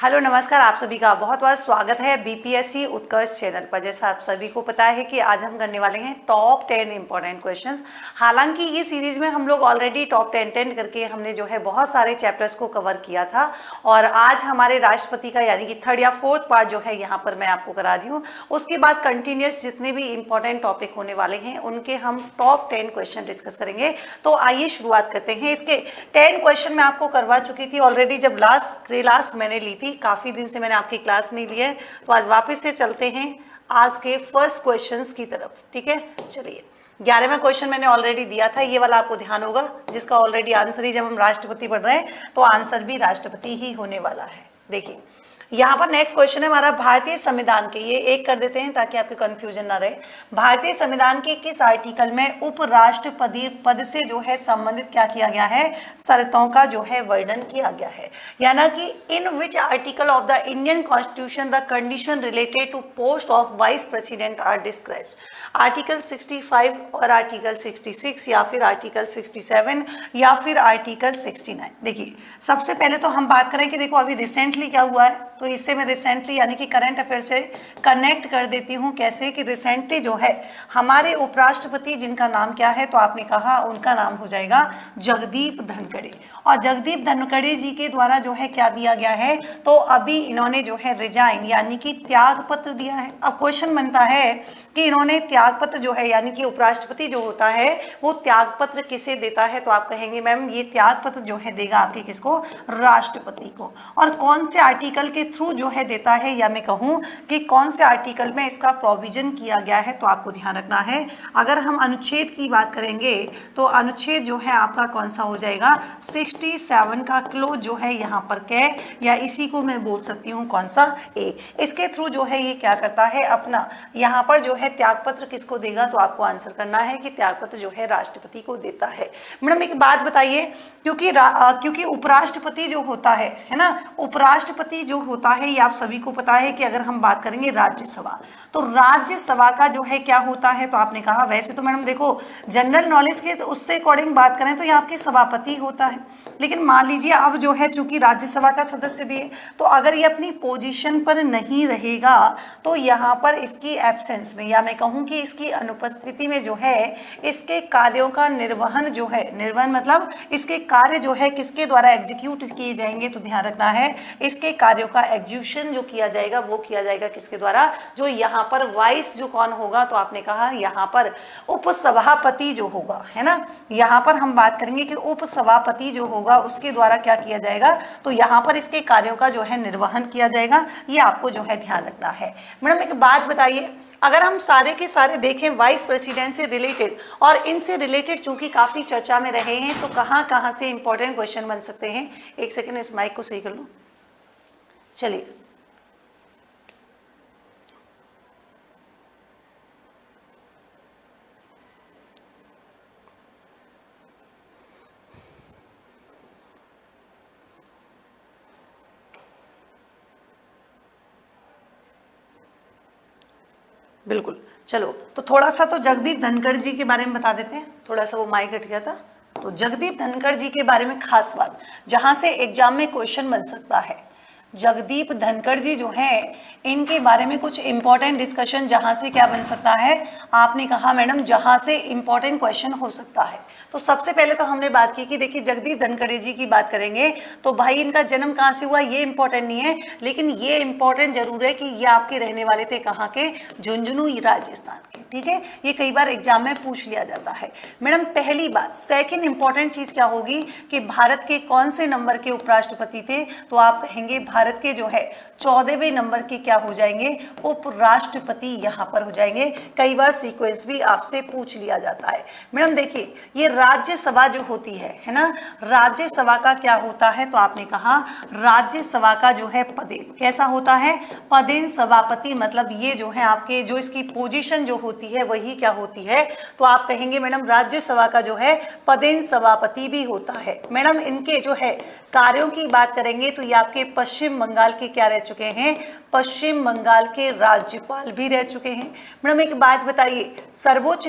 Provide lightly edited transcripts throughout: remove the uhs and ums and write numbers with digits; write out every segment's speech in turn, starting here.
Hello नमस्कार, आप सभी का बहुत बहुत स्वागत है बीपीएससी उत्कर्ष चैनल पर। जैसा आप सभी को पता है कि आज हम करने वाले हैं टॉप 10 इंपॉर्टेंट क्वेश्चंस। हालांकि ये सीरीज में हम लोग ऑलरेडी टॉप 10 करके हमने जो है बहुत सारे चैप्टर्स को कवर किया था और आज हमारे राष्ट्रपति का यानी कि थर्ड या फोर्थ पार्ट जो है यहाँ पर मैं आपको करा रही हूँ। उसके बाद कंटिन्यूस जितने भी इंपॉर्टेंट टॉपिक होने वाले हैं उनके हम टॉप 10 क्वेश्चन डिस्कस करेंगे। तो आइए शुरुआत करते हैं। इसके 10 क्वेश्चन मैं आपको करवा चुकी थी ऑलरेडी जब लास्ट मैंने ली थी। काफी दिन से मैंने आपकी क्लास नहीं ली है, तो आज वापस से चलते हैं आज के फर्स्ट क्वेश्चंस की तरफ। ठीक है, चलिए 11वां क्वेश्चन मैंने ऑलरेडी दिया था, ये वाला आपको ध्यान होगा, जिसका ऑलरेडी आंसर ही जब हम राष्ट्रपति पढ़ रहे हैं तो आंसर भी राष्ट्रपति ही होने वाला है। देखिए यहाँ पर नेक्स्ट क्वेश्चन है हमारा भारतीय संविधान के, ये एक कर देते हैं ताकि आपके कंफ्यूजन ना रहे। भारतीय संविधान के किस आर्टिकल में उपराष्ट्रपति पद से जो है संबंधित क्या किया गया है, शर्तों का जो है वर्णन किया गया है। यानी कि in which article of the Indian constitution the condition related to post of vice president are described. Article 65 और आर्टिकल 66 या फिर आर्टिकल 67 या फिर आर्टिकल 69। देखिए सबसे पहले तो हम बात करें कि देखो अभी रिसेंटली क्या हुआ है, तो इससे मैं रिसेंटली यानी कि करंट अफेयर से कनेक्ट कर देती हूँ। कैसे कि रिसेंटली जो है हमारे उपराष्ट्रपति जिनका नाम क्या है, तो आपने कहा उनका नाम हो जाएगा जगदीप धनखड़। और जगदीप धनखड़ जी के द्वारा जो है क्या दिया गया है, तो अभी इन्होंने जो है रिजाइन यानी कि त्याग पत्र दिया है। अब क्वेश्चन बनता है कि इन्होंने त्याग पत्र जो है यानी कि उपराष्ट्रपति जो होता है वो त्याग पत्र किसे देता है, तो आप कहेंगे मैम ये त्याग पत्र जो है देगा आपके किसको, राष्ट्रपति को। और कौन से आर्टिकल के थ्रू जो है देता है, या मैं कहूँ कि कौन से आर्टिकल में इसका प्रोविजन किया गया है, तो आपको ध्यान रखना है। अगर हम अनुच्छेद की बात करेंगे तो अनुच्छेद जो है आपका कौन सा हो जाएगा, 67 का क्लोज जो है यहाँ पर कै, या इसी को मैं बोल सकती हूँ कौन सा, ए। इसके थ्रू जो है ये क्या करता है अपना यहाँ पर जो है त्यागपत्र किसको देगा, तो आपको आंसर करना है कि त्यागपत्र जो है राष्ट्रपति को देता है। मैडम एक बात बताइए, क्योंकि उपराष्ट्रपति जो होता है ना, उपराष्ट्रपति जो होता है ये आप सभी को पता है कि अगर हम बात करेंगे राज्यसभा, तो राज्यसभा का जो है क्या होता है, तो आपने कहा वैसे तो मैडम देखो जनरल नॉलेज के तो उससे अकॉर्डिंग बात करें तो ये आपके सभापति होता है। लेकिन मान लीजिए अब जो है चूंकि राज्यसभा का सदस्य भी है, तो अगर ये अपनी पोजीशन पर नहीं रहेगा तो यहाँ पर इसकी एब्सेंस में, या मैं कहूँ कि इसकी अनुपस्थिति में जो है इसके कार्यों का निर्वहन जो है, निर्वहन मतलब इसके कार्य जो है किसके द्वारा एग्जीक्यूट किए जाएंगे, तो ध्यान रखना है इसके कार्यों का एग्जीक्यूशन जो किया जाएगा वो किया जाएगा किसके द्वारा, जो यहाँ पर वाइस जो कौन होगा, तो आपने कहा यहाँ पर उपसभापति जो होगा, है ना। यहाँ पर हम बात करेंगे कि उपसभापति जो होगा उसके द्वारा क्या किया जाएगा, तो यहाँ पर इसके कार्यों का जो है निर्वहन किया जाएगा। ये आपको जो है ध्यान रखना है। मैडम एक बात बताइए, अगर हम सारे के सारे देखें वाइस प्रेसिडेंट से रिलेटेड और इनसे रिलेटेड चूंकि काफी चर्चा में रहे हैं, तो कहाँ कहाँ से इंपॉर्टेंट क्वेश्चन बन सकते हैं। एक सेकेंड इस माइक को सही कर लो। चलिए बिल्कुल, चलो तो थोड़ा सा तो जगदीप धनखड़ जी के बारे में बता देते हैं। थोड़ा सा वो माइक हट गया था। तो जगदीप धनखड़ जी के बारे में खास बात जहां से एग्जाम में क्वेश्चन बन सकता है, जगदीप धनखड़ जी जो हैं इनके बारे में कुछ इंपॉर्टेंट डिस्कशन जहां से क्या बन सकता है, आपने कहा मैडम जहां से इंपॉर्टेंट क्वेश्चन हो सकता है। तो सबसे पहले तो हमने बात की कि देखिए जगदीप धनखड़ जी की बात करेंगे तो भाई इनका जन्म कहाँ से हुआ ये इंपॉर्टेंट नहीं है, लेकिन ये इंपॉर्टेंट जरूर है कि ये आपके रहने वाले थे कहाँ के, झुंझुनू राजस्थान के। ठीक है, ये कई बार एग्जाम में पूछ लिया जाता है। मैडम पहली बात, सेकेंड इंपॉर्टेंट चीज क्या होगी कि भारत के कौन से नंबर के उपराष्ट्रपति थे, तो आप कहेंगे भारत के जो है 14वें नंबर के क्या हो जाएंगे, उपराष्ट्रपति यहाँ पर हो जाएंगे। कई बार सीक्वेंस भी आपसे पूछ लिया जाता है। मैडम देखिए ये राज्यसभा जो होती है ना, राज्यसभा का क्या होता है, तो आपने कहा राज्यसभा का जो है पदेन कैसा होता है, पदेन सभापति, मतलब ये जो है आपके जो इसकी पोजीशन जो होती है वही क्या होती है, तो आप कहेंगे मैडम राज्यसभा का जो है पदेन सभापति भी होता है। मैडम इनके जो है कार्यों की बात करेंगे तो ये आपके पश्चिम बंगाल के क्या रह चुके हैं, पश्चिम बंगाल के राज्यपाल भी रह चुके हैं। मैडम एक बात बताइए, सर्वोच्च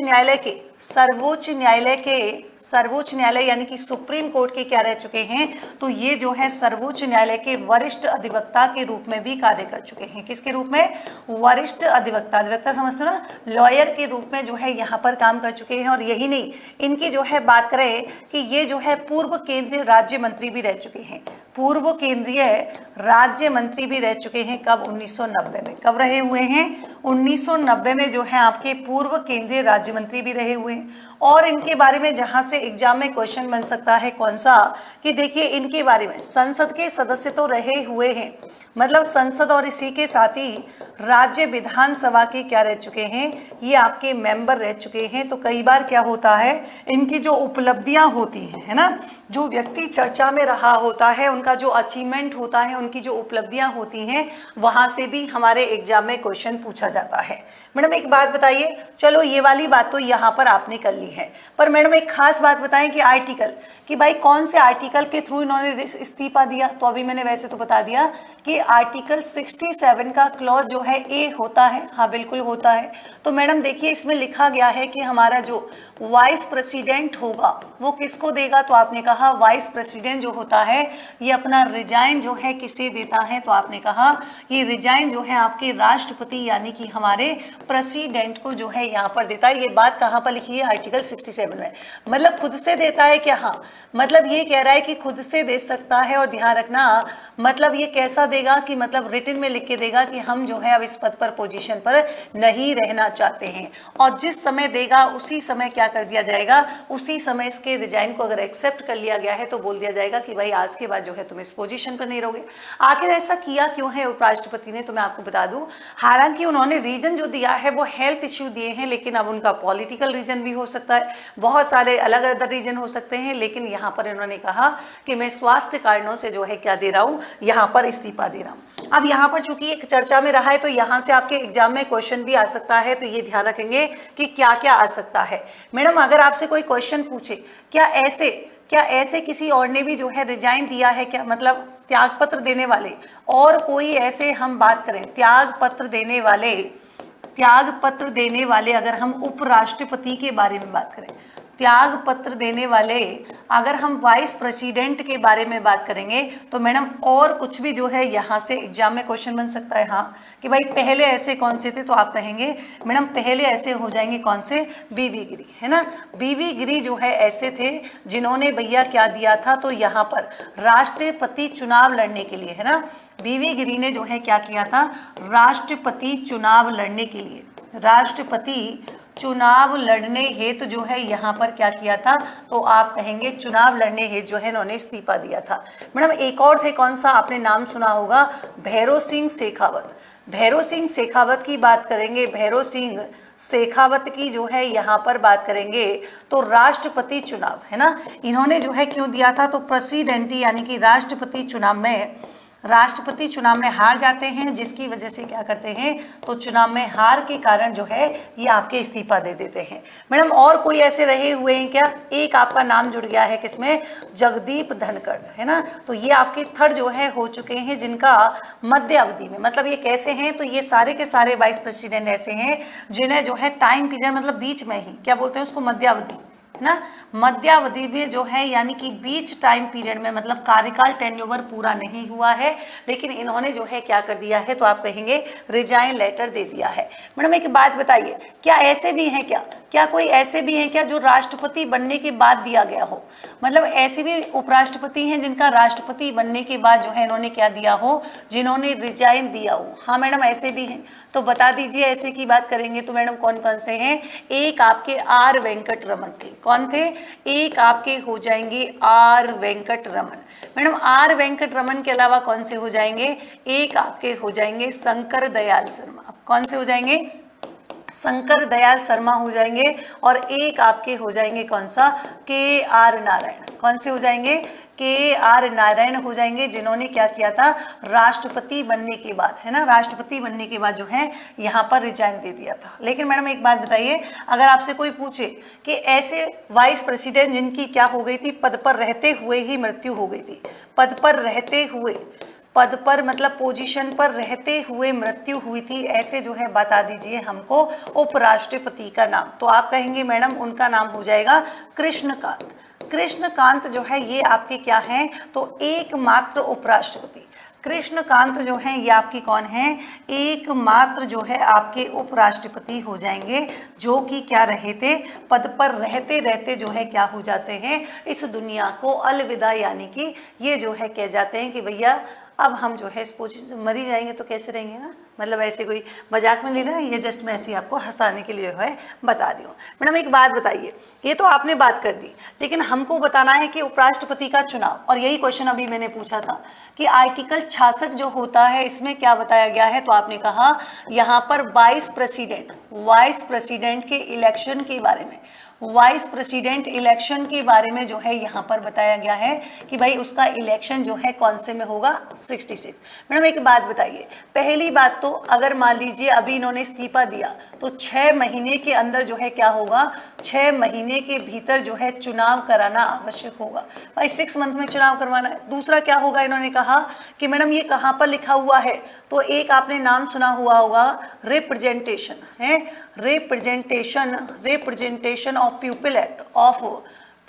न्यायालय के सर्वोच्च न्यायालय यानी कि सुप्रीम कोर्ट के क्या रह चुके हैं, तो ये जो है सर्वोच्च न्यायालय के वरिष्ठ अधिवक्ता के रूप में भी कार्य कर चुके हैं। किसके रूप में? वरिष्ठ अधिवक्ता, अधिवक्ता समझते हो ना, लॉयर के रूप में जो है यहाँ पर काम कर चुके हैं। और यही नहीं, इनकी जो है बात करें कि ये जो है पूर्व केंद्रीय राज्य मंत्री भी रह चुके हैं, पूर्व केंद्रीय राज्य मंत्री भी रह चुके हैं। कब? 1990 में। कब रहे हुए हैं? 1990 में जो है आपके पूर्व केंद्रीय राज्य मंत्री भी रहे हुए हैं। और इनके बारे में जहां से एग्जाम में क्वेश्चन बन सकता है कौन सा, कि देखिए इनके बारे में संसद के सदस्य तो रहे हुए हैं, मतलब संसद और इसी के साथ ही राज्य विधानसभा के क्या रह चुके हैं, ये आपके मेंबर रह चुके हैं। तो कई बार क्या होता है, इनकी जो उपलब्धियां होती हैं, है ना, जो व्यक्ति चर्चा में रहा होता है, उनका जो अचीवमेंट होता है, उनकी जो उपलब्धियां होती हैं, वहां से भी हमारे एग्जाम में क्वेश्चन पूछा जाता है। मैडम एक बात बताइए, चलो ये वाली बात तो यहाँ पर आपने कर ली है, पर मैडम एक खास बात बताएं कि आर्टिकल, कि भाई कौन से आर्टिकल के थ्रू इन्होंने इस्तीफा दिया। तो अभी मैंने वैसे तो बता दिया कि आर्टिकल 67 का क्लॉज जो है ए होता है। हाँ बिल्कुल होता है। तो मैडम देखिए इसमें लिखा गया है कि हमारा जो वाइस प्रेसिडेंट होगा वो किसको देगा, तो आपने कहा वाइस प्रेसिडेंट जो होता है ये अपना रिजाइन जो है किसे देता है, तो आपने कहा ये रिजाइन जो है आपके राष्ट्रपति यानी कि हमारे प्रेसिडेंट को जो है यहाँ पर देता है। ये बात कहाँ पर लिखी है? आर्टिकल 67 में। मतलब खुद से देता है क्या? हाँ, मतलब ये कह रहा है कि खुद से दे सकता है। और ध्यान रखना, मतलब ये कैसा देगा कि मतलब रिटन में लिख के देगा कि हम जो है अब इस पद पर, पोजीशन पर नहीं रहना चाहते हैं। और जिस समय देगा उसी समय क्या कर दिया जाएगा, उसी समय इसके रिजाइन को अगर एक्सेप्ट कर लिया गया है तो बोल दिया जाएगा कि भाई आज के बाद जो है तुम इस पोजीशन पर नहीं रहोगे। आखिर ऐसा किया क्यों है उपराष्ट्रपति ने, तो मैं आपको बता दूं, हालांकि उन्होंने रीजन जो दिया है वो हेल्थ इश्यू दिए हैं, लेकिन अब उनका पॉलिटिकल रीजन भी हो सकता है, बहुत सारे अलग अलग रीजन हो सकते हैं। लेकिन यहाँ पर इन्होंने कहा कि मैं स्वास्थ्य कारणों से जो है क्या दे रहा हूँ, यहाँ पर इस्तीफा दे रहा हूँ। अब यहाँ पर चूंकि एक चर्चा में रहा है तो यहाँ से आपके एग्जाम में क्वेश्चन भी आ सकता है, तो ये ध्यान रखेंगे कि क्या क्या आ सकता है। मैडम अगर आपसे कोई क्वेश्चन पूछे, क्या ऐसे किसी और ने भी जो है रिजाइन दिया है क्या, मतलब त्याग पत्र देने वाले, और कोई ऐसे हम बात करें त्याग पत्र देने वाले अगर हम उपराष्ट्रपति के बारे में बात करें, त्याग पत्र देने वाले अगर हम वाइस प्रेसिडेंट के बारे में बात करेंगे, तो मैडम और कुछ भी जो है यहाँ से एग्जाम में क्वेश्चन बन सकता है। हाँ, कि भाई पहले ऐसे कौन से थे, तो आप कहेंगे मैडम पहले ऐसे हो जाएंगे कौन से, बीवी गिरी, है ना। बीवी गिरी जो है ऐसे थे जिन्होंने भैया क्या दिया था, तो यहाँ पर राष्ट्रपति चुनाव लड़ने के लिए, है ना, बीवी गिरी ने जो है क्या किया था, राष्ट्रपति चुनाव लड़ने के लिए, राष्ट्रपति चुनाव लड़ने हेतु जो है यहाँ पर क्या किया था, तो आप कहेंगे चुनाव लड़ने हेतु जो है इन्होंने इस्तीफा दिया था। मैडम एक और थे, कौन सा, आपने नाम सुना होगा, भैरों सिंह शेखावत। भैरों सिंह शेखावत की बात करेंगे, भैरों सिंह शेखावत की जो है यहाँ पर बात करेंगे तो राष्ट्रपति चुनाव, है ना, इन्होंने जो है क्यों दिया था, तो प्रेसिडेंट यानी कि राष्ट्रपति चुनाव में हार जाते हैं, जिसकी वजह से क्या करते हैं, तो चुनाव में हार के कारण जो है ये आपके इस्तीफा दे देते हैं। मैडम और कोई ऐसे रहे हुए हैं क्या, एक आपका नाम जुड़ गया है किसमें, जगदीप धनखड़, है ना, तो ये आपके थर्ड जो है हो चुके हैं जिनका मध्य अवधि में, मतलब ये कैसे हैं, तो ये सारे के सारे वाइस प्रेसिडेंट ऐसे हैं जिन्हें जो है टाइम पीरियड, मतलब बीच में ही क्या बोलते हैं उसको, मध्यावधि, ना, मध्यावधि में जो है यानी कि बीच टाइम पीरियड में, मतलब कार्यकाल टेन्योवर पूरा नहीं हुआ है, लेकिन इन्होंने जो है क्या कर दिया है, तो आप कहेंगे रिजाइन लेटर दे दिया है। मैडम एक बात बताइए, क्या ऐसे भी हैं क्या कोई ऐसे भी हैं क्या जो राष्ट्रपति बनने के बाद दिया गया हो, मतलब ऐसे भी उपराष्ट्रपति हैं जिनका राष्ट्रपति बनने के बाद जो है इन्होंने क्या दिया हो, जिन्होंने रिजाइन दिया हो। हाँ मैडम ऐसे भी हैं, तो बता दीजिए ऐसे की बात करेंगे तो मैडम कौन कौन से हैं, एक आपके आर वेंकट रमन थे, कौन थे, एक आपके हो जाएंगे R Venkataraman. Madam R Venkataraman के अलावा कौन से हो जाएंगे, एक आपके हो जाएंगे शंकर दयाल शर्मा, कौन से हो जाएंगे, शंकर दयाल शर्मा हो जाएंगे, और एक आपके हो जाएंगे कौन सा, के आर नारायण, कौन से हो जाएंगे, के आर नारायण हो जाएंगे, जिन्होंने क्या किया था, राष्ट्रपति बनने के बाद, है ना, राष्ट्रपति बनने के बाद जो है यहाँ पर रिजाइन दे दिया था। लेकिन मैडम एक बात बताइए, अगर आपसे कोई पूछे कि ऐसे वाइस प्रेसिडेंट जिनकी क्या हो गई थी, पद पर रहते हुए ही मृत्यु हो गई थी, पद पर रहते हुए पद पर मतलब पोजीशन पर रहते हुए मृत्यु हुई थी, ऐसे जो है बता दीजिए हमको उपराष्ट्रपति का नाम। तो आप कहेंगे मैडम उनका नाम हो जाएगा कृष्णकांत। कृष्णकांत जो है ये आपके क्या हैं, तो एकमात्र उपराष्ट्रपति। कृष्णकांत जो हैं ये आपके कौन हैं, एकमात्र जो है आपके उपराष्ट्रपति हो जाएंगे, जो कि क्या रहे थे, पद पर रहते रहते जो है क्या हो जाते हैं, इस दुनिया को अलविदा, यानी कि ये जो है कह जाते हैं कि भैया अब हम जो है मर ही जाएंगे तो कैसे रहेंगे ना, मतलब ऐसे कोई मजाक में ले रहा है, ये जस्ट मैं ऐसे आपको हंसाने के लिए है बता रही हूँ। मैडम एक बात बताइए, ये तो आपने बात कर दी, लेकिन हमको बताना है कि उपराष्ट्रपति का चुनाव, और यही क्वेश्चन अभी मैंने पूछा था कि आर्टिकल 66 जो होता है इसमें क्या बताया गया है, तो आपने कहा यहाँ पर वाइस प्रेसिडेंट के इलेक्शन के बारे में, वाइस प्रेसिडेंट इलेक्शन के बारे में जो है यहाँ पर बताया गया है कि भाई उसका इलेक्शन जो है कौन से में होगा, 66। मैडम एक बात बताइए, पहली बात तो अगर मान लीजिए अभी इन्होंने इस्तीफा दिया तो 6 महीने के अंदर जो है क्या होगा, 6 महीने के भीतर जो है चुनाव कराना आवश्यक होगा। भाई 6 मंथ में चुनाव करवाना है। दूसरा क्या होगा, इन्होंने कहा कि मैडम ये कहाँ पर लिखा हुआ है, तो एक आपने नाम सुना हुआ होगा रिप्रेजेंटेशन है, रिप्रेजेंटेशन ऑफ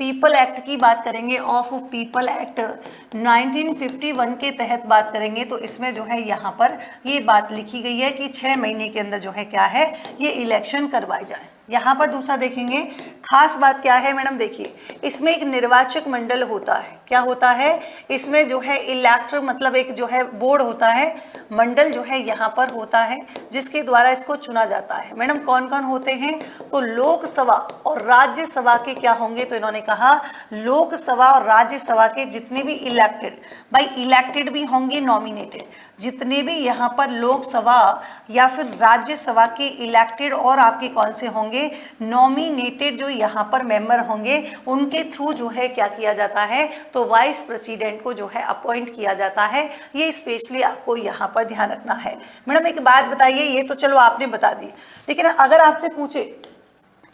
पीपल एक्ट की बात करेंगे, ऑफ पीपल एक्ट 1951 के तहत बात करेंगे, तो इसमें जो है यहाँ पर ये बात लिखी गई है कि 6 महीने के अंदर जो है क्या है, ये इलेक्शन करवाए जाए। यहाँ पर दूसरा देखेंगे, खास बात क्या है मैडम, देखिए इसमें एक निर्वाचक मंडल होता है, क्या होता है इसमें जो है इलेक्टर, मतलब एक जो है बोर्ड होता है, मंडल जो है यहाँ पर होता है जिसके द्वारा इसको चुना जाता है। मैडम कौन कौन होते हैं, तो लोकसभा और राज्यसभा के क्या होंगे, तो इन्होंने कहा लोकसभा और राज्यसभा के जितने भी इलेक्टेड, भाई इलेक्टेड भी होंगे नॉमिनेटेड, जितने भी यहाँ पर लोकसभा या फिर राज्यसभा के इलेक्टेड और आपके कौन से होंगे, नॉमिनेटेड जो यहाँ पर मेंबर होंगे, उनके थ्रू जो है क्या किया जाता है, तो वाइस प्रेसिडेंट को जो है अपॉइंट किया जाता है। ये स्पेशली आपको यहाँ पर ध्यान रखना है। मैडम एक बात बताइए, ये तो चलो आपने बता दी, लेकिन अगर आपसे पूछे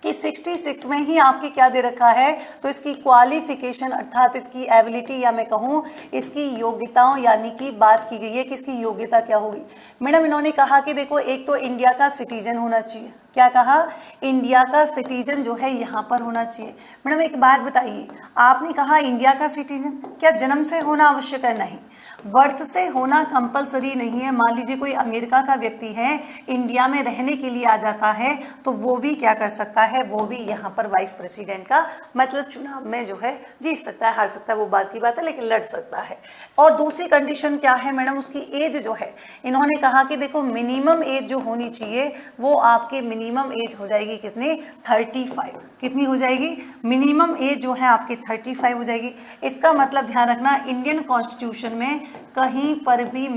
कि 66 में ही आपकी क्या दे रखा है, तो इसकी क्वालिफिकेशन अर्थात इसकी एबिलिटी या मैं कहूँ इसकी योग्यताओं यानी कि बात की गई है कि इसकी योग्यता क्या होगी। मैडम इन्होंने कहा कि देखो एक तो इंडिया का सिटीजन होना चाहिए, क्या कहा, इंडिया का सिटीजन जो है यहाँ पर होना चाहिए। मैडम एक बात बताइए, आपने कहा इंडिया का सिटीजन, क्या जन्म से होना आवश्यक है, नहीं, बर्थ से होना कंपलसरी नहीं है। मान लीजिए कोई अमेरिका का व्यक्ति है, इंडिया में रहने के लिए आ जाता है, तो वो भी क्या कर सकता है, वो भी यहाँ पर वाइस प्रेसिडेंट का मतलब चुनाव में जो है जीत सकता है, हार सकता है वो बात की बात है, लेकिन लड़ सकता है। और दूसरी कंडीशन क्या है मैडम, उसकी एज जो है, इन्होंने कहा कि देखो मिनिमम एज जो होनी चाहिए वो आपके मिनिमम एज हो जाएगी कितनी, 35। कितनी हो जाएगी, मिनिमम एज जो है आपकी 35 हो जाएगी। इसका मतलब ध्यान रखना, इंडियन कॉन्स्टिट्यूशन में कहीं पर भी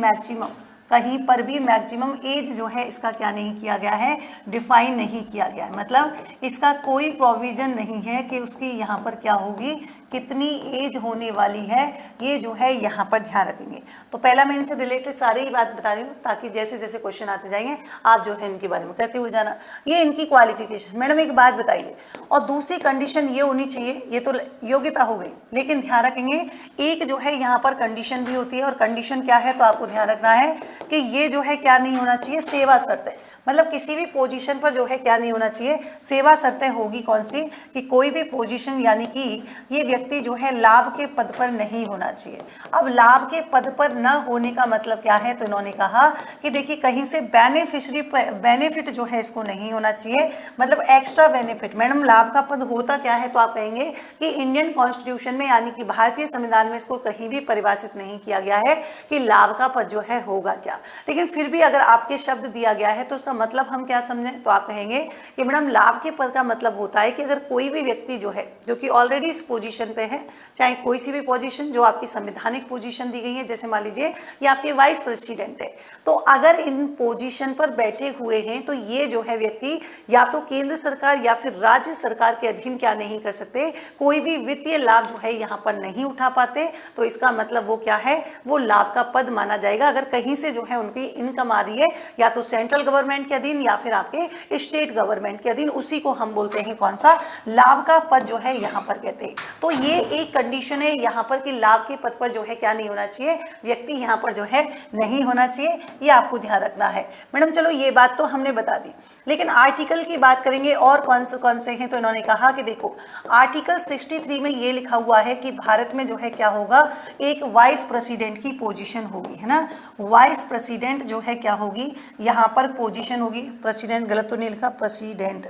मैक्सिमम एज जो है इसका क्या नहीं किया गया है, डिफाइन नहीं किया गया है, मतलब इसका कोई प्रोविजन नहीं है कि उसकी यहाँ पर क्या होगी, कितनी एज होने वाली है, ये जो है यहाँ पर ध्यान रखेंगे। तो पहला मैं इनसे रिलेटेड सारी ही बात बता रही हूँ ताकि जैसे जैसे क्वेश्चन आते जाएंगे आप जो है इनके बारे में करते हुए जाना। ये इनकी क्वालिफिकेशन। मैडम एक बात बताइए, और दूसरी कंडीशन ये होनी चाहिए, ये तो योग्यता हो गई, लेकिन ध्यान रखेंगे एक जो है यहाँ पर कंडीशन भी होती है, और कंडीशन क्या है तो आपको ध्यान रखना है कि ये जो है क्या नहीं होना चाहिए, सेवा शर्तें, मतलब किसी भी पोजीशन पर जो है क्या नहीं होना चाहिए, सेवा शर्तें होगी कौन सी, कि कोई भी पोजीशन यानी कि ये व्यक्ति जो है लाभ के पद पर नहीं होना चाहिए। अब लाभ के पद पर न होने का मतलब क्या है, तो इन्होंने कहा कि देखिए कहीं से बेनिफिट जो है इसको नहीं होना चाहिए, मतलब एक्स्ट्रा बेनिफिट। मैडम लाभ का पद होता क्या है, तो आप कहेंगे कि इंडियन कॉन्स्टिट्यूशन में यानी कि भारतीय संविधान में इसको कहीं भी परिभाषित नहीं किया गया है कि लाभ का पद जो है होगा क्या, लेकिन फिर भी अगर आपके शब्द दिया गया है तो उसका मतलब हम क्या समझें, तो आप कहेंगे कि मैडम लाभ के पद का मतलब होता है कि अगर कोई भी व्यक्ति जो है जो कि ऑलरेडी इस पोजीशन पे है, चाहे कोई सी भी पोजीशन जो आपकी संवैधानिक पोजीशन दी गई है, जैसे मान लीजिए ये आपके वाइस प्रेसिडेंट है, तो अगर इन पोजीशन पर बैठे हुए हैं तो ये जो है व्यक्ति या तो केंद्र सरकार या फिर राज्य सरकार के अधीन क्या नहीं कर सकते, कोई भी वित्तीय लाभ जो है यहाँ पर नहीं उठा पाते, तो इसका मतलब वो क्या है, वो लाभ का पद माना जाएगा। अगर कहीं से जो है उनकी इनकम आ रही है या तो सेंट्रल गवर्नमेंट गवर्नमेंट के अधीन या फिर आपके स्टेट गवर्नमेंट के अधीन, उसी को हम बोलते हैं कौन सा, लाभ का पद जो है यहाँ पर कहते हैं। तो ये एक कंडीशन है यहाँ पर कि लाभ के पद पर जो है क्या नहीं होना चाहिए, व्यक्ति यहाँ पर जो है नहीं होना चाहिए, ये आपको ध्यान रखना है। मैडम चलो ये बात तो हमने बता दी, लेकिन आर्टिकल की बात करेंगे और कौन से हैं। तो इन्होंने कहा कि देखो आर्टिकल 63 में ये लिखा हुआ है कि भारत में जो है क्या होगा, एक वाइस प्रेसिडेंट की पोजीशन होगी, है ना। वाइस प्रेसिडेंट जो है क्या होगी, यहाँ पर पोजीशन होगी, प्रेसिडेंट गलत तो नहीं लिखा, प्रेसिडेंट,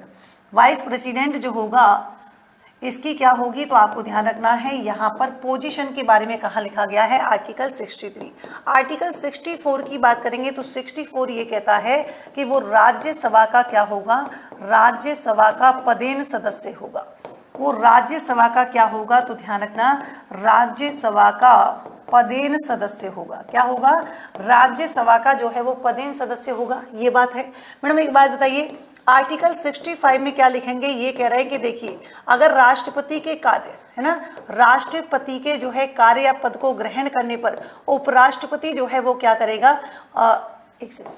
वाइस प्रेसिडेंट जो होगा इसकी क्या होगी, तो आपको ध्यान रखना है यहाँ पर पोजीशन के बारे में कहाँ लिखा गया है, आर्टिकल 63। आर्टिकल 64 की बात करेंगे तो 64 ये कहता है कि वो राज्यसभा का क्या होगा, राज्यसभा का पदेन सदस्य होगा। वो राज्यसभा का क्या होगा, तो ध्यान रखना, राज्यसभा का पदेन सदस्य होगा। क्या होगा, राज्यसभा का जो है वो पदेन सदस्य होगा, ये बात है। मैडम एक बात बताइए, आर्टिकल 65 में क्या लिखेंगे, ये कह रहे हैं कि देखिए अगर राष्ट्रपति के कार्य, है ना, राष्ट्रपति के जो है कार्य या पद को ग्रहण करने पर उपराष्ट्रपति जो है वो क्या करेगा, एक सेकंड,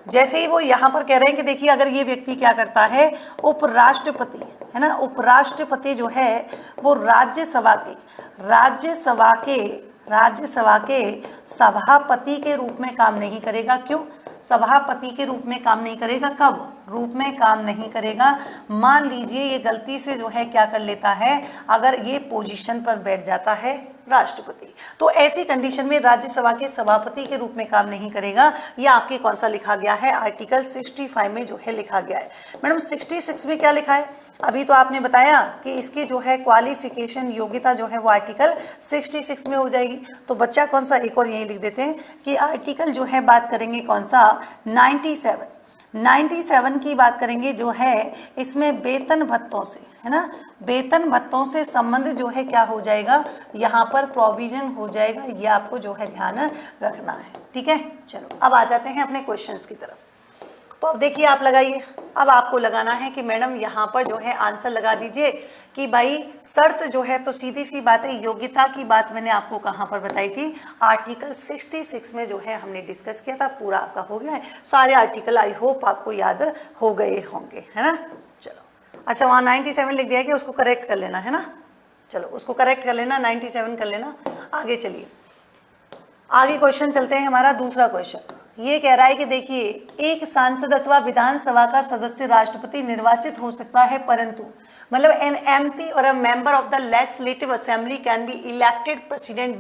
जैसे ही वो यहाँ पर कह रहे हैं कि देखिए अगर ये व्यक्ति क्या करता है, उपराष्ट्रपति, है ना, उपराष्ट्रपति जो है वो राज्यसभा के सभापति के रूप में काम नहीं करेगा। क्यों सभापति के रूप में काम नहीं करेगा, कब रूप में काम नहीं करेगा, मान लीजिए ये गलती से जो है क्या कर लेता है, अगर ये पोजीशन पर बैठ जाता है राष्ट्रपति, तो ऐसी कंडीशन में राज्यसभा के सभापति के रूप में काम नहीं करेगा। ये आपके कौन सा लिखा गया है, आर्टिकल 65 में जो है लिखा गया है। मैडम 66 में क्या लिखा है, अभी तो आपने बताया कि इसकी जो है क्वालिफिकेशन योग्यता जो है वो आर्टिकल 66 में हो जाएगी। तो बच्चा कौन सा, एक और यही लिख देते हैं कि आर्टिकल जो है बात करेंगे कौन सा, 97 की बात करेंगे जो है, इसमें वेतन भत्तों से, है ना, वेतन भत्तों से संबंध जो है क्या हो जाएगा, यहाँ पर प्रोविजन हो जाएगा। ये आपको जो है ध्यान रखना है, ठीक है। चलो अब आ जाते हैं अपने क्वेश्चंस की तरफ। तो अब देखिए आप लगाइए, अब आपको लगाना है कि मैडम यहाँ पर जो है आंसर लगा दीजिए कि भाई शर्त जो है, तो सीधी सी बात है, योग्यता की बात मैंने आपको कहाँ पर बताई थी, आर्टिकल 66 में जो है हमने डिस्कस किया था, पूरा आपका हो गया है। सारे आर्टिकल आई होप आपको याद हो गए होंगे, है ना। चलो अच्छा, वहाँ 97 लिख दिया कि उसको करेक्ट कर लेना, है ना। चलो उसको करेक्ट कर लेना, 97 कर लेना। आगे चलिए, आगे क्वेश्चन चलते हैं। हमारा दूसरा क्वेश्चन ये कह रहा है कि देखिए एक सांसद अथवा विधानसभा का सदस्य राष्ट्रपति निर्वाचित हो सकता है, परंतु मतलब एन एमपी और अ member of the legislative assembly can be elected president,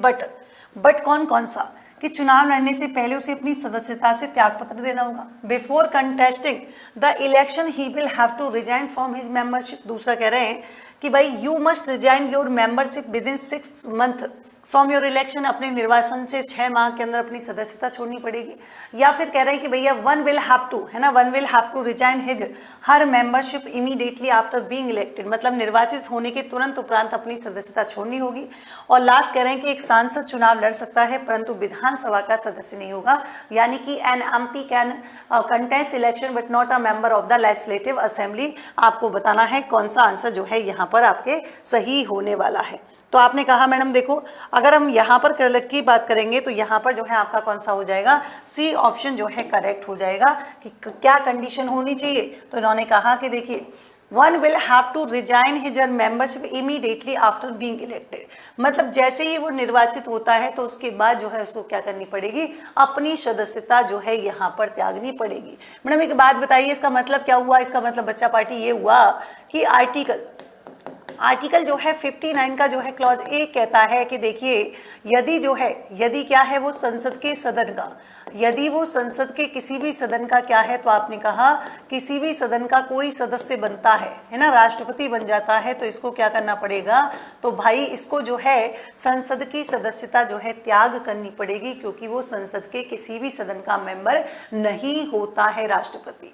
but कौन सा, कि चुनाव लड़ने से पहले उसे अपनी सदस्यता से त्यागपत्र देना होगा। Before contesting the election he will have to resign from his membership. दूसरा कह रहे हैं कि भाई you must resign your membership with in 6 month from your election, अपने निर्वाचन से 6 माह के अंदर अपनी सदस्यता छोड़नी पड़ेगी। या फिर कह रहे हैं कि भैया वन विल हैव टू, है ना, one will have to resign his her membership immediately after being elected, मतलब निर्वाचित होने के तुरंत उपरांत अपनी सदस्यता छोड़नी होगी। और लास्ट कह रहे हैं कि एक सांसद चुनाव लड़ सकता है परंतु विधानसभा का सदस्य नहीं होगा, यानी कि an MP can contest election but not a member of the legislative assembly. आपको बताना है कौन सा आंसर जो है यहाँ पर आपके सही होने वाला है। तो आपने कहा मैडम देखो अगर हम यहाँ पर की बात करेंगे तो यहाँ पर जो है आपका कौन सा हो जाएगा, सी ऑप्शन जो है करेक्ट हो जाएगा। कि क्या कंडीशन होनी चाहिए, तो इन्होंने कहा कि देखिए one will have to resign his membership immediately after being elected, मतलब जैसे ही वो निर्वाचित होता है तो उसके बाद जो है उसको क्या करनी पड़ेगी, अपनी सदस्यता जो है यहाँ पर त्यागनी पड़ेगी। मैडम एक बात बताइए इसका मतलब क्या हुआ, इसका मतलब बच्चा पार्टी ये हुआ कि आर्टिकल जो है 59 का जो है क्लॉज ए कहता है कि देखिए यदि क्या है वो संसद के सदन का, यदि वो संसद के किसी भी सदन का क्या है, तो आपने कहा किसी भी सदन का कोई सदस्य बनता है ना, राष्ट्रपति बन जाता है, तो इसको क्या करना पड़ेगा, तो भाई इसको जो है संसद की सदस्यता जो है त्याग करनी पड़ेगी, क्योंकि वो संसद के किसी भी सदन का मेंबर नहीं होता है राष्ट्रपति।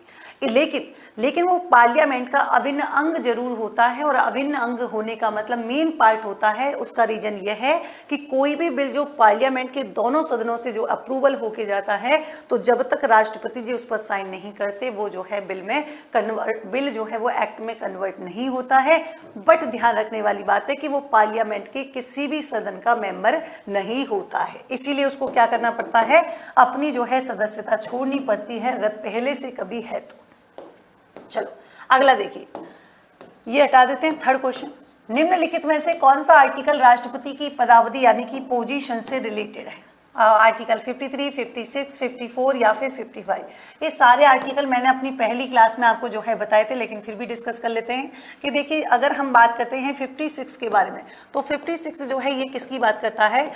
लेकिन वो पार्लियामेंट का अभिन्न अंग जरूर होता है, और अभिन्न अंग होने का मतलब मेन पार्ट होता है। उसका रीजन यह है कि कोई भी बिल जो पार्लियामेंट के दोनों सदनों से जो अप्रूवल होके जाता जाता है, तो जब तक राष्ट्रपति जी उस पर साइन नहीं करते वो जो है बिल जो है वो एक्ट में कन्वर्ट नहीं होता है। बट ध्यान रखने वाली बात है कि वो पार्लियामेंट के किसी भी सदन का मेंबर नहीं होता है, इसीलिए उसको क्या करना पड़ता है, अपनी जो है सदस्यता छोड़नी पड़ती है अगर पहले से कभी है तो। चलो अगला देखिए, ये हटा देते हैं। थर्ड क्वेश्चन, निम्नलिखित में से कौन सा आर्टिकल राष्ट्रपति की पदावधि यानी कि पोजीशन से रिलेटेड है? आर्टिकल 53, 56, 54 या फिर 55। ये सारे आर्टिकल मैंने अपनी पहली क्लास में आपको जो है बताए थे, लेकिन फिर भी डिस्कस कर लेते हैं कि देखिए अगर हम बात करते हैं 56 के बारे में, तो 56 जो है ये किसकी बात करता है,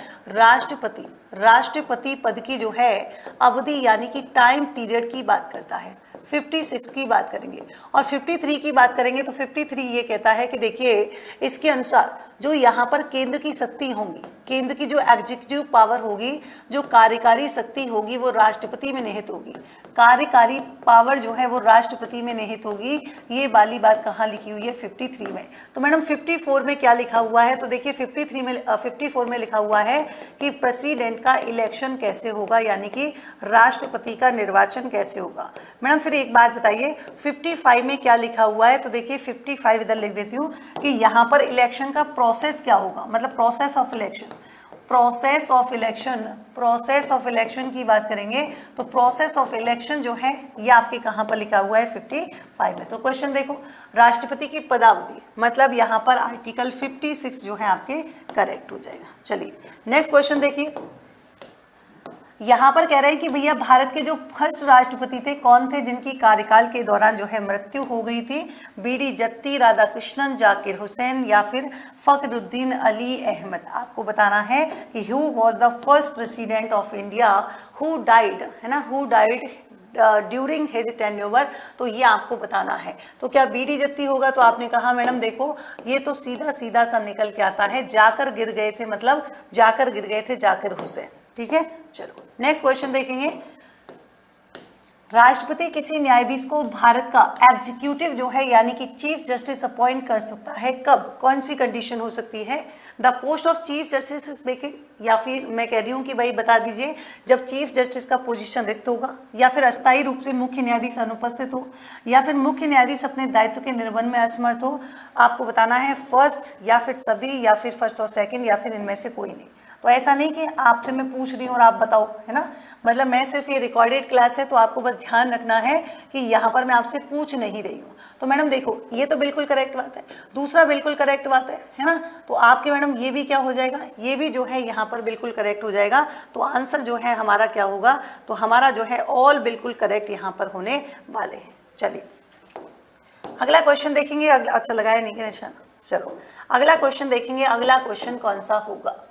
राष्ट्रपति पद की जो है अवधि यानी कि टाइम पीरियड की बात करता है। 56 की बात करेंगे और 53 की बात करेंगे तो 53 ये कहता है कि देखिए इसके अनुसार जो यहाँ पर केंद्र की शक्ति होंगी, केंद्र की जो एग्जीक्यूटिव पावर होगी, जो कार्यकारी शक्ति होगी वो राष्ट्रपति में निहित होगी, कार्यकारी पावर जो है वो राष्ट्रपति में निहित होगी। ये वाली बात कहाँ लिखी हुई है, 53 में। तो मैडम 54 में क्या लिखा हुआ है, तो देखिए 54 में लिखा हुआ है कि प्रेसिडेंट का इलेक्शन कैसे होगा, यानी कि राष्ट्रपति का निर्वाचन कैसे होगा। मैडम फिर एक बात बताइए 55 में क्या लिखा हुआ है, तो देखिए 55 इधर लिख देती हूँ कि यहाँ पर इलेक्शन का प्रोसेस क्या होगा, मतलब प्रोसेस ऑफ इलेक्शन की बात करेंगे तो प्रोसेस ऑफ इलेक्शन जो है ये आपके कहाँ पर लिखा हुआ है, 55 में। तो क्वेश्चन देखो, राष्ट्रपति की पदावधि मतलब यहाँ पर आर्टिकल 56 जो है आपके करेक्ट हो जाएगा। चलिए नेक्स्ट क्वेश्चन देखिए, यहाँ पर कह रहे हैं कि भैया भारत के जो फर्स्ट राष्ट्रपति थे कौन थे जिनकी कार्यकाल के दौरान जो है मृत्यु हो गई थी, बीडी जत्ती, राधाकृष्णन, जाकिर हुसैन या फिर फखरुद्दीन अली अहमद। आपको बताना है कि who was the first president of India who died, है ना, who died during his tenure, तो ये आपको बताना है। तो क्या बीडी जत्ती होगा, तो आपने कहा मैडम देखो ये तो सीधा सा निकल के आता है, जाकर गिर गए थे, मतलब जाकर गिर गए थे जाकिर हुसैन। ठीक है, चलो नेक्स्ट क्वेश्चन देखेंगे, राष्ट्रपति किसी न्यायाधीश को भारत का एग्जीक्यूटिव जो है यानी कि चीफ जस्टिस अपॉइंट कर सकता है कब, कौन सी कंडीशन हो सकती है, the post of chief justice is vacant, या फिर मैं कह रही हूँ कि भाई बता दीजिए जब चीफ जस्टिस का पोजीशन रिक्त होगा, या फिर अस्थायी रूप से मुख्य न्यायाधीश अनुपस्थित हो, या फिर मुख्य न्यायाधीश अपने दायित्व के निर्वहन में असमर्थ हो। आपको बताना है फर्स्ट या फिर सभी या फिर फर्स्ट और सेकेंड या फिर इनमें से कोई नहीं। तो ऐसा नहीं कि आपसे मैं पूछ रही हूँ और आप बताओ, है ना, मतलब मैं सिर्फ ये रिकॉर्डेड क्लास है तो आपको बस ध्यान रखना है कि यहाँ पर मैं आपसे पूछ नहीं रही हूँ। तो मैडम देखो ये तो बिल्कुल करेक्ट बात है, दूसरा बिल्कुल करेक्ट बात है ना, तो आपके मैडम ये भी क्या हो जाएगा, ये भी जो है यहाँ पर बिल्कुल करेक्ट हो जाएगा। तो आंसर जो है हमारा क्या होगा, तो हमारा जो है ऑल बिल्कुल करेक्ट यहाँ पर होने वाले हैं। चलिए अगला क्वेश्चन देखेंगे, अच्छा लगाया नहीं क्या निशान, चलो अगला क्वेश्चन देखेंगे। अगला क्वेश्चन कौन सा होगा,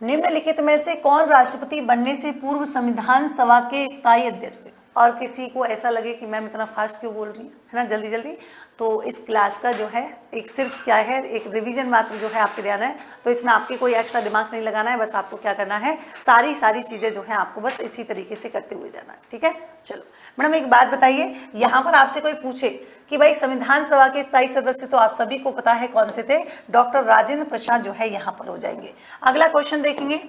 निम्नलिखित में से कौन राष्ट्रपति बनने से पूर्व संविधान सभा के स्थायी अध्यक्ष थे। और किसी को ऐसा लगे कि मैम इतना फास्ट क्यों बोल रही हूँ, है ना, जल्दी जल्दी, तो इस क्लास का जो है एक सिर्फ क्या है, एक रिवीजन मात्र जो है आपके ध्यान है, तो इसमें आपके कोई एक्स्ट्रा दिमाग नहीं लगाना है, बस आपको क्या करना है, सारी चीज़ें जो है आपको बस इसी तरीके से करते हुए जाना है। ठीक है, चलो मैडम एक बात बताइए, यहाँ पर आपसे कोई पूछे कि भाई संविधान सभा के स्थायी सदस्य तो आप सभी को पता है कौन से थे, डॉक्टर राजेंद्र प्रसाद जो है यहाँ पर हो जाएंगे। अगला क्वेश्चन देखेंगे,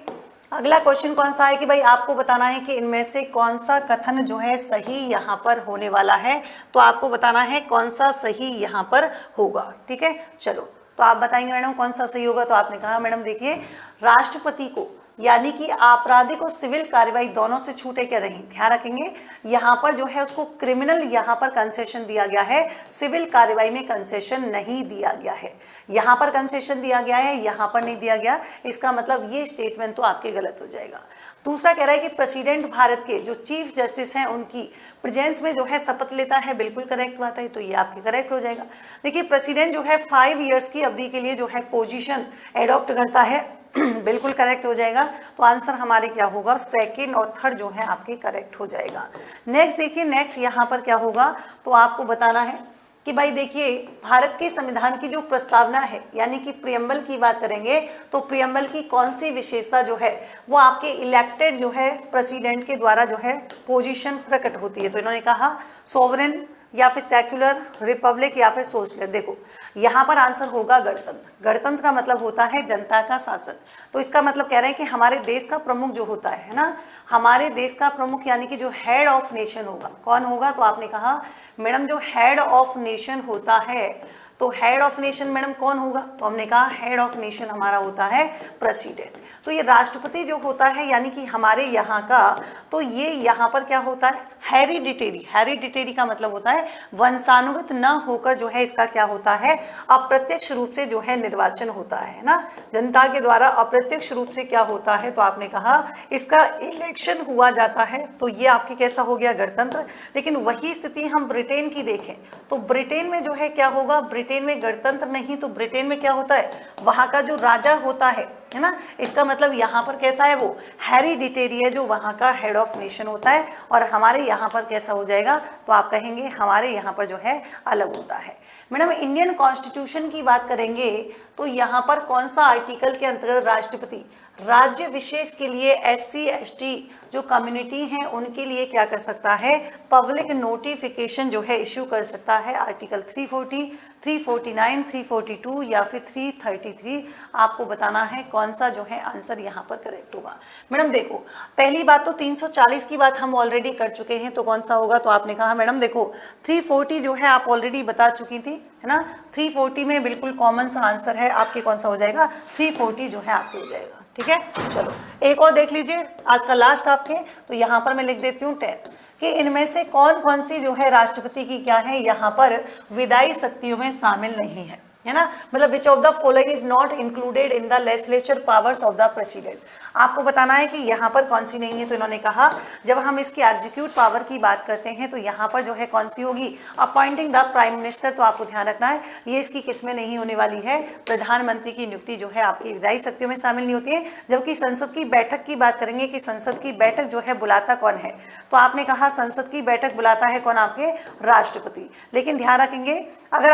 अगला क्वेश्चन कौन सा है कि भाई आपको बताना है कि इनमें से कौन सा कथन जो है सही यहाँ पर होने वाला है, तो आपको बताना है कौन सा सही यहाँ पर होगा। ठीक है, चलो तो आप बताएंगे मैडम कौन सा सही होगा, तो आपने कहा मैडम देखिए राष्ट्रपति को यानी कि आपराधिक और सिविल कार्रवाई दोनों से छूटे क्या नहीं, ध्यान रखेंगे यहाँ पर जो है उसको क्रिमिनल यहाँ पर कंसेशन दिया गया है, सिविल कार्रवाई में कंसेशन नहीं दिया गया है, यहाँ पर कंसेशन दिया गया है, यहाँ पर नहीं दिया गया। इसका मतलब ये स्टेटमेंट तो आपके गलत हो जाएगा। दूसरा कह रहा है कि प्रेसिडेंट भारत के जो चीफ जस्टिस हैं उनकी प्रेजेंस में जो है शपथ लेता है, बिल्कुल करेक्ट बात है, तो ये आपके करेक्ट हो जाएगा। देखिए प्रेसिडेंट जो है 5 इयर्स की अवधि के लिए जो है पोजीशन एडॉप्ट करता है, बिल्कुल करेक्ट हो जाएगा। तो आंसर हमारे क्या होगा, सेकंड और थर्ड जो है आपके करेक्ट हो जाएगा। नेक्स्ट देखिए, नेक्स्ट यहाँ पर क्या होगा, तो आपको बताना है कि भाई देखिए भारत के संविधान की जो प्रस्तावना है यानी कि प्रियम्बल की बात करेंगे, तो प्रियम्बल की कौन सी विशेषता जो है वो आपके इलेक्टेड जो है प्रेसिडेंट के द्वारा जो है पोजीशन प्रकट होती है। तो इन्होंने कहा सोवरेन या फिर सेक्युलर, रिपब्लिक या फिर सोशलर। देखो यहाँ पर आंसर होगा गणतंत्र। गणतंत्र का मतलब होता है जनता का शासन। तो इसका मतलब कह रहे हैं कि हमारे देश का प्रमुख जो होता है ना, हमारे देश का प्रमुख यानी कि जो हेड ऑफ नेशन होगा, कौन होगा? तो आपने कहा मैडम जो हेड ऑफ नेशन होता है, तो हेड ऑफ नेशन मैडम कौन होगा? तो हमने कहा हेड ऑफ नेशन हमारा होता है प्रेसिडेंट। तो ये राष्ट्रपति जो होता है यानी कि हमारे यहाँ का, तो ये यहाँ पर क्या होता है? हेरिडिटेरी। हेरिडिटेरी का मतलब होता है वंशानुगत न होकर जो है इसका क्या होता है? अप्रत्यक्ष रूप से जो है निर्वाचन होता है ना, जनता के द्वारा अप्रत्यक्ष रूप से क्या होता है? तो आपने कहा इसका इलेक्शन हुआ जाता है। तो ये आपके कैसा हो गया? गणतंत्र। लेकिन वही स्थिति हम ब्रिटेन की देखें तो ब्रिटेन में जो है क्या होगा? ब्रिटेन में गणतंत्र नहीं, तो ब्रिटेन में क्या होता है? वहां का जो राजा होता है ना, इसका मतलब यहाँ पर कैसा है? वो हेरिडिटेरी है, जो वहाँ का हेड ऑफ नेशन होता है। और हमारे यहाँ पर कैसा हो जाएगा? तो आप कहेंगे हमारे यहाँ पर जो है अलग होता है। मैडम इंडियन कॉन्स्टिट्यूशन की बात करेंगे तो यहाँ पर कौन सा आर्टिकल के अंतर्गत राष्ट्रपति राज्य विशेष के लिए SC ST जो कम्युनिटी हैं उनके लिए क्या कर सकता है? पब्लिक नोटिफिकेशन जो है इश्यू कर सकता है। आर्टिकल 340, 349, 342 या फिर 333 आपको बताना है कौन सा जो है आंसर यहाँ पर करेक्ट होगा। मैडम देखो, पहली बात तो 340 की बात हम ऑलरेडी कर चुके हैं, तो कौन सा होगा? तो आपने कहा मैडम देखो 340 जो है आप ऑलरेडी बता चुकी थी, है ना। 340 में बिल्कुल कॉमन सा आंसर है आपके, कौन सा हो जाएगा? 340 जो है आपके हो जाएगा। ठीक है, चलो एक और देख लीजिए, आज का लास्ट आपके। तो यहाँ पर मैं लिख देती हूँ 10 कि इनमें से कौन कौन सी जो है राष्ट्रपति की क्या है यहाँ पर विधायी शक्तियों में शामिल नहीं है ना। मतलब which of the following is not included in the legislature powers of the president. आपको बताना है कि यहाँ पर कौन सी नहीं है। तो इन्होंने कहा जब हम इसकी एग्जीक्यूट पावर की बात करते हैं तो यहाँ पर जो है कौन सी होगी? Appointing the prime minister. तो आपको ध्यान रखना है ये इसकी किसमें नहीं होने वाली है? प्रधानमंत्री की नियुक्ति जो है आपकी विधायी शक्तियों में शामिल नहीं होती है। जबकि संसद की बैठक की बात करेंगे कि संसद की बैठक जो है बुलाता कौन है? तो आपने कहा संसद की बैठक बुलाता है कौन? आपके राष्ट्रपति। लेकिन ध्यान रखेंगे अगर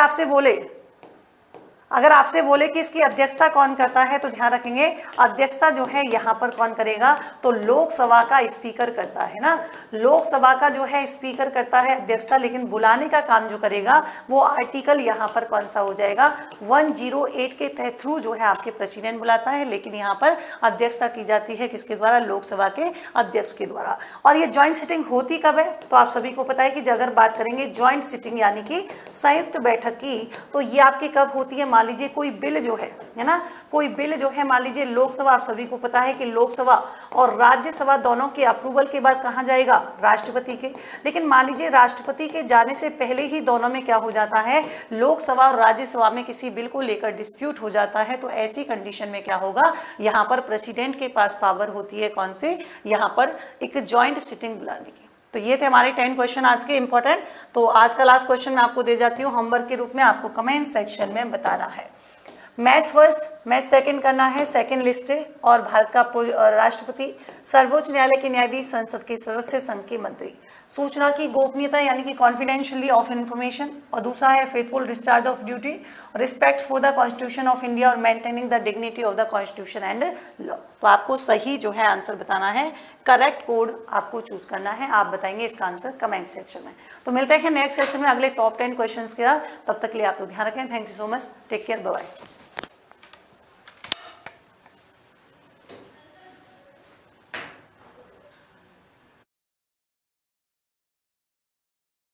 आपसे बोले कि इसकी अध्यक्षता कौन करता है, तो ध्यान रखेंगे अध्यक्षता जो है यहाँ पर कौन करेगा? तो लोकसभा का स्पीकर करता है ना। लोकसभा का जो है स्पीकर करता है अध्यक्षता, लेकिन बुलाने का काम जो करेगा वो आर्टिकल यहाँ पर कौन सा हो जाएगा? 108 के तहत थ्रू जो है आपके प्रेसिडेंट बुलाता है, लेकिन यहाँ पर अध्यक्षता की जाती है किसके द्वारा? लोकसभा के अध्यक्ष के द्वारा। और ये ज्वाइंट सिटिंग होती कब है? तो आप सभी को पता है कि अगर बात करेंगे ज्वाइंट सिटिंग यानी कि संयुक्त बैठक की, तो ये आपकी कब होती है? मान लीजिए कोई बिल जो है ना, कोई बिल जो है मान लीजिए लोकसभा, आप सभी को पता है कि लोकसभा और राज्यसभा दोनों के अप्रूवल के बाद कहाँ जाएगा? राष्ट्रपति के। लेकिन मान लीजिए राष्ट्रपति के जाने से पहले ही दोनों में क्या हो जाता है? लोकसभा और राज्यसभा में किसी बिल को लेकर डिस्प्यूट हो जाता है। तो ऐसी कंडीशन में क्या होगा? यहाँ पर प्रेसिडेंट के पास पावर होती है कौन से? यहाँ पर एक ज्वाइंट सिटिंग बुलाने की। तो ये थे हमारे 10 क्वेश्चन आज के इंपॉर्टेंट। तो आज का लास्ट क्वेश्चन मैं आपको दे जाती हूँ होमवर्क के रूप में, आपको कमेंट सेक्शन में बताना है। मैच फर्स्ट, मैच सेकंड करना है, सेकंड लिस्ट है। और भारत का राष्ट्रपति, सर्वोच्च न्यायालय के न्यायाधीश, संसद के सदस्य, संघ के मंत्री, सूचना की गोपनीयता यानी कि कॉन्फिडेंशियली ऑफ इंफॉर्मेशन, और दूसरा है faithful discharge of duty, respect for the constitution of India और maintaining the dignity of the constitution and law. तो आपको सही जो है आंसर बताना है, करेक्ट कोड आपको चूज करना है। आप बताएंगे इसका आंसर कमेंट सेक्शन में। तो मिलते हैं नेक्स्ट सेशन में अगले टॉप 10 क्वेश्चन के साथ। तब तक के लिए आप लोग ध्यान रखें। Thank you so much, take care, bye bye.